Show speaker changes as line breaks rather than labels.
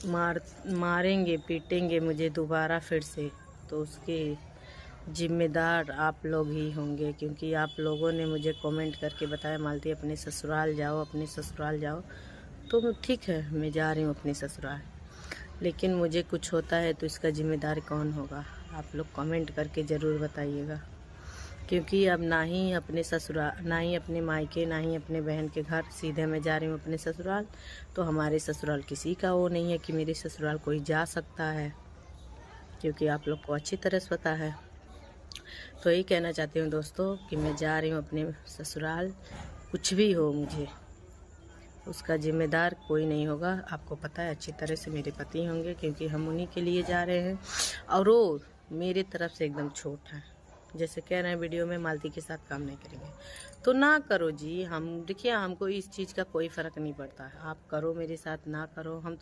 मारेंगे पीटेंगे मुझे दोबारा फिर से, तो उसके जिम्मेदार आप लोग ही होंगे, क्योंकि आप लोगों ने मुझे कमेंट करके बताया मालती अपने ससुराल जाओ, अपने ससुराल जाओ। तो ठीक है, मैं जा रही हूँ अपने ससुराल, लेकिन मुझे कुछ होता है तो इसका जिम्मेदार कौन होगा? आप लोग कमेंट करके ज़रूर बताइएगा। क्योंकि अब ना ही अपने ससुराल, ना ही अपने मायके, ना ही अपने बहन के घर, सीधे मैं जा रही हूँ अपने ससुराल। तो हमारे ससुराल किसी का वो नहीं है कि मेरे ससुराल कोई जा सकता है, क्योंकि आप लोग को अच्छी तरह से पता है। तो यही कहना चाहती हूँ दोस्तों कि मैं जा रही हूँ अपने ससुराल। कुछ भी हो मुझे, उसका जिम्मेदार कोई नहीं होगा। आपको पता है अच्छी तरह से मेरे पति होंगे, क्योंकि हम उन्हीं के लिए जा रहे हैं और वो मेरी तरफ से एकदम छोट है। जैसे कह रहे हैं वीडियो में मालती के साथ काम नहीं करेंगे, तो ना करो जी। हम देखिए, हमको इस चीज़ का कोई फ़र्क नहीं पड़ता है, आप करो मेरे साथ, ना करो हम